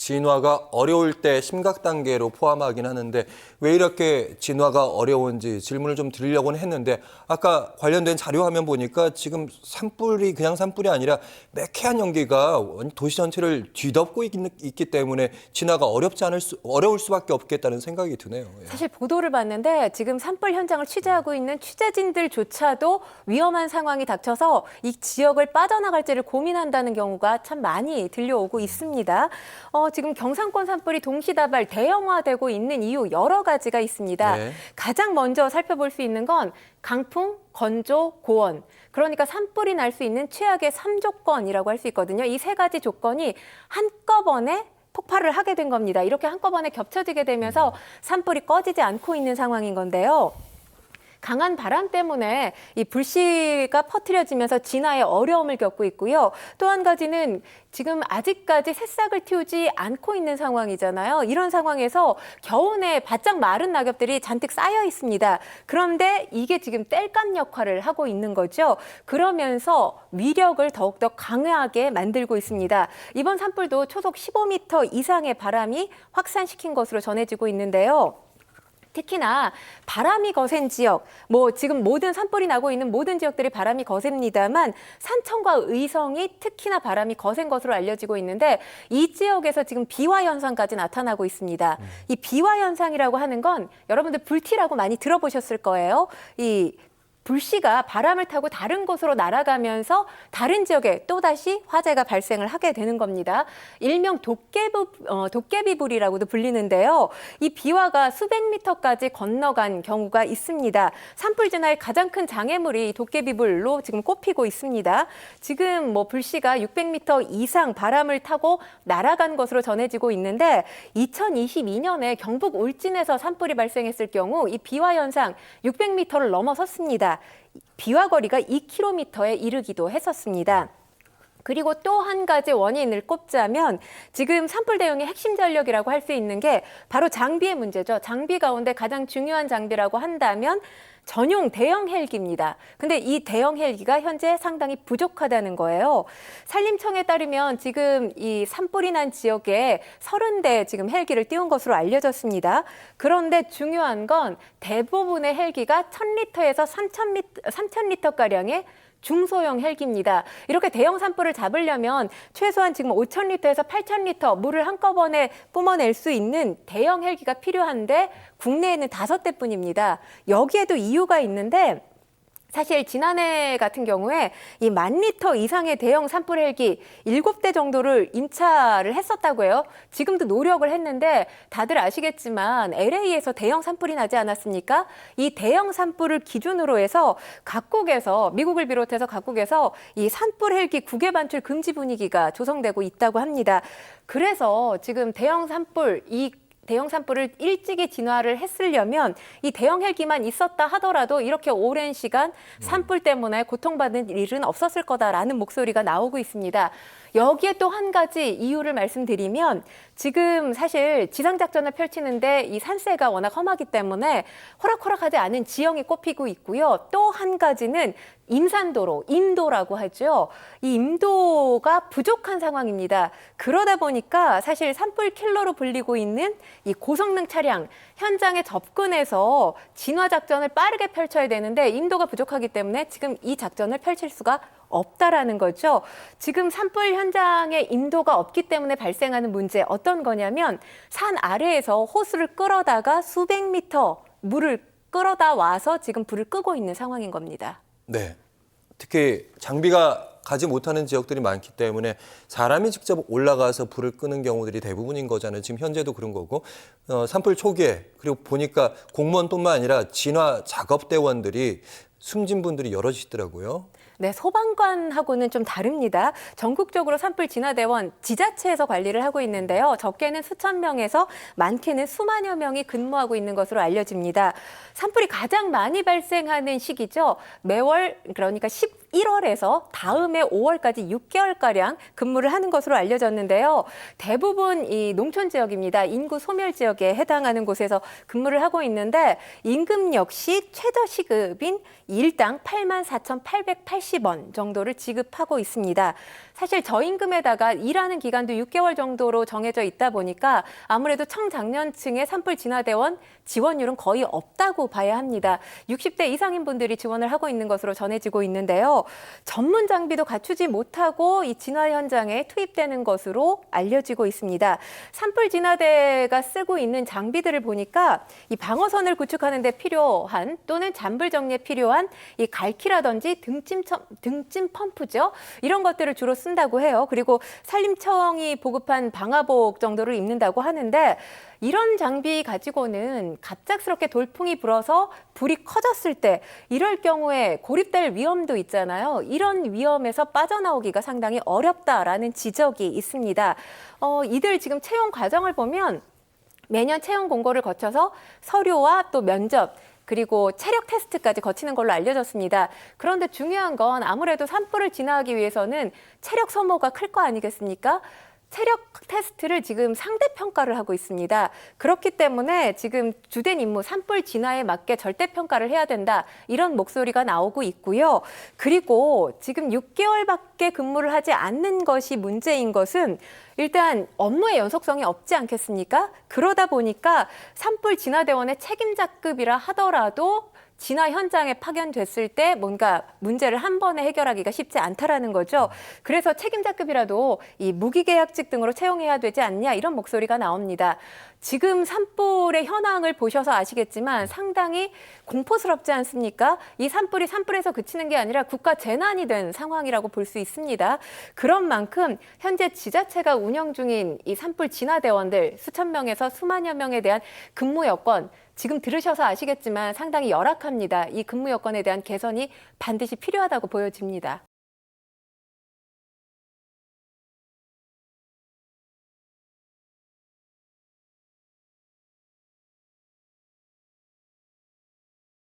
진화가 어려울 때 심각 단계로 포함하긴 하는데 왜 이렇게 진화가 어려운지 질문을 좀 드리려고는 했는데 아까 관련된 자료 화면 보니까 지금 산불이 그냥 산불이 아니라 매캐한 연기가 도시 전체를 뒤덮고 있기 때문에 진화가 어려울 수밖에 없겠다는 생각이 드네요. 예. 사실 보도를 봤는데 지금 산불 현장을 취재하고 있는 취재진들조차도 위험한 상황이 닥쳐서 이 지역을 빠져나갈지를 고민한다는 경우가 참 많이 들려오고 있습니다. 지금 경상권 산불이 동시다발 대형화되고 있는 이유 여러 가지가 있습니다. 네. 가장 먼저 살펴볼 수 있는 건 강풍, 건조, 고온. 그러니까 산불이 날 수 있는 최악의 3조건이라고 할 수 있거든요. 이 세 가지 조건이 한꺼번에 폭발을 하게 된 겁니다. 이렇게 한꺼번에 겹쳐지게 되면서 산불이 꺼지지 않고 있는 상황인 건데요. 강한 바람 때문에 이 불씨가 퍼뜨려지면서 진화에 어려움을 겪고 있고요. 또 한 가지는 지금 아직까지 새싹을 틔우지 않고 있는 상황이잖아요. 이런 상황에서 겨우내 바짝 마른 낙엽들이 잔뜩 쌓여 있습니다. 그런데 이게 지금 땔감 역할을 하고 있는 거죠. 그러면서 위력을 더욱더 강하게 만들고 있습니다. 이번 산불도 초속 15m 이상의 바람이 확산시킨 것으로 전해지고 있는데요. 특히나 바람이 거센 지역, 지금 모든 산불이 나고 있는 모든 지역들이 바람이 거셉니다만 산청과 의성이 특히나 바람이 거센 것으로 알려지고 있는데 이 지역에서 지금 비화 현상까지 나타나고 있습니다. 이 비화 현상이라고 하는 건 여러분들 불티라고 많이 들어보셨을 거예요. 이 불씨가 바람을 타고 다른 곳으로 날아가면서 다른 지역에 또다시 화재가 발생을 하게 되는 겁니다. 일명 도깨비불이라고도 불리는데요. 이 비화가 수백 미터까지 건너간 경우가 있습니다. 산불 진화의 가장 큰 장애물이 도깨비불로 지금 꼽히고 있습니다. 지금 불씨가 600m 이상 바람을 타고 날아간 것으로 전해지고 있는데 2022년에 경북 울진에서 산불이 발생했을 경우 이 비화 현상 600m를 넘어섰습니다. 비화 거리가 2km에 이르기도 했었습니다. 그리고 또 한 가지 원인을 꼽자면 지금 산불 대응의 핵심 전력이라고 할 수 있는 게 바로 장비의 문제죠. 장비 가운데 가장 중요한 장비라고 한다면 전용 대형 헬기입니다. 근데 이 대형 헬기가 현재 상당히 부족하다는 거예요. 산림청에 따르면 지금 이 산불이 난 지역에 30대 지금 헬기를 띄운 것으로 알려졌습니다. 그런데 중요한 건 대부분의 헬기가 1000리터에서 3000리터가량의 중소형 헬기입니다. 이렇게 대형 산불을 잡으려면 최소한 지금 5000리터에서 8000리터 물을 한꺼번에 뿜어낼 수 있는 대형 헬기가 필요한데 국내에는 5대뿐입니다. 여기에도 이유가 있는데 사실 지난해 같은 경우에 이 10,000리터 이상의 대형 산불 헬기 7대 정도를 임차를 했었다고 해요. 지금도 노력을 했는데 다들 아시겠지만 LA에서 대형 산불이 나지 않았습니까? 이 대형 산불을 기준으로 해서 각국에서 미국을 비롯해서 각국에서 이 산불 헬기 국외 반출 금지 분위기가 조성되고 있다고 합니다. 그래서 지금 대형 산불을 일찍이 진화를 했으려면 이 대형 헬기만 있었다 하더라도 이렇게 오랜 시간 산불 때문에 고통받는 일은 없었을 거다라는 목소리가 나오고 있습니다. 여기에 또 한 가지 이유를 말씀드리면 지금 사실 지상작전을 펼치는데 이 산세가 워낙 험하기 때문에 호락호락하지 않은 지형이 꼽히고 있고요. 또 한 가지는 임산도로, 임도라고 하죠. 이 임도가 부족한 상황입니다. 그러다 보니까 사실 산불 킬러로 불리고 있는 이 고성능 차량, 현장에 접근해서 진화 작전을 빠르게 펼쳐야 되는데 임도가 부족하기 때문에 지금 이 작전을 펼칠 수가 없다라는 거죠. 지금 산불 현장에 임도가 없기 때문에 발생하는 문제 어떤 거냐면 산 아래에서 호수를 끌어다가 수백 미터 물을 끌어다 와서 지금 불을 끄고 있는 상황인 겁니다. 네. 특히 장비가 가지 못하는 지역들이 많기 때문에 사람이 직접 올라가서 불을 끄는 경우들이 대부분인 거잖아요. 지금 현재도 그런 거고 산불 초기에 그리고 보니까 공무원뿐만 아니라 진화 작업대원들이 숨진 분들이 여럿이시더라고요. 네, 소방관하고는 좀 다릅니다. 전국적으로 산불 진화대원 지자체에서 관리를 하고 있는데요. 적게는 수천 명에서 많게는 수만여 명이 근무하고 있는 것으로 알려집니다. 산불이 가장 많이 발생하는 시기죠. 매월 그러니까 11 1월에서 다음해 5월까지 6개월가량 근무를 하는 것으로 알려졌는데요. 대부분 이 농촌 지역입니다. 인구 소멸 지역에 해당하는 곳에서 근무를 하고 있는데 임금 역시 최저 시급인 일당 84,880원 정도를 지급하고 있습니다. 사실 저임금에다가 일하는 기간도 6개월 정도로 정해져 있다 보니까 아무래도 청장년층의 산불 진화대원 지원율은 거의 없다고 봐야 합니다. 60대 이상인 분들이 지원을 하고 있는 것으로 전해지고 있는데요. 전문 장비도 갖추지 못하고 이 진화 현장에 투입되는 것으로 알려지고 있습니다. 산불 진화대가 쓰고 있는 장비들을 보니까 이 방어선을 구축하는 데 필요한 또는 잔불 정리에 필요한 이 갈키라든지 등짐 펌프죠. 이런 것들을 주로 쓴다고 해요. 그리고 산림청이 보급한 방화복 정도를 입는다고 하는데 이런 장비 가지고는 갑작스럽게 돌풍이 불어서 불이 커졌을 때 이럴 경우에 고립될 위험도 있잖아요. 이런 위험에서 빠져나오기가 상당히 어렵다라는 지적이 있습니다. 이들 지금 채용 과정을 보면 매년 채용 공고를 거쳐서 서류와 또 면접 그리고 체력 테스트까지 거치는 걸로 알려졌습니다. 그런데 중요한 건 아무래도 산불을 진화하기 위해서는 체력 소모가 클 거 아니겠습니까? 체력 테스트를 지금 상대평가를 하고 있습니다. 그렇기 때문에 지금 주된 임무 산불 진화에 맞게 절대평가를 해야 된다. 이런 목소리가 나오고 있고요. 그리고 지금 6개월밖에 근무를 하지 않는 것이 문제인 것은 일단 업무의 연속성이 없지 않겠습니까? 그러다 보니까 산불 진화대원의 책임자급이라 하더라도 진화 현장에 파견됐을 때 뭔가 문제를 한 번에 해결하기가 쉽지 않다라는 거죠. 그래서 책임자급이라도 이 무기계약직 등으로 채용해야 되지 않냐 이런 목소리가 나옵니다. 지금 산불의 현황을 보셔서 아시겠지만 상당히 공포스럽지 않습니까? 이 산불이 산불에서 그치는 게 아니라 국가 재난이 된 상황이라고 볼 수 있습니다. 그런 만큼 현재 지자체가 운영 중인 이 산불 진화대원들 수천 명에서 수만여 명에 대한 근무 여건 지금 들으셔서 아시겠지만 상당히 열악합니다. 이 근무 여건에 대한 개선이 반드시 필요하다고 보여집니다.